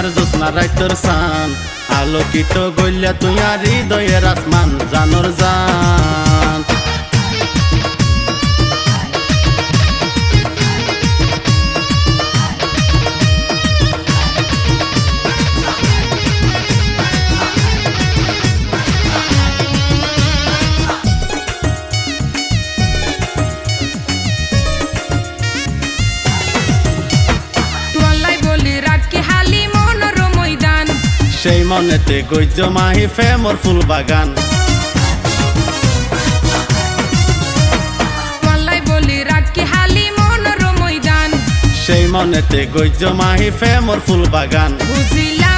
বৈশাখের জ্যোৎস্না রাইতর সান আলোকিত গইলা তুই আর হৃদয়ের আসমান জানোর জান সেই মনেতে গজ্য মাহি ফেমর ফুল বাগান বলি রাখি হালি মনোর ময়দান সেই মনেতে গজ্য মাহি ফেমর ফুল বাগান বুঝিলা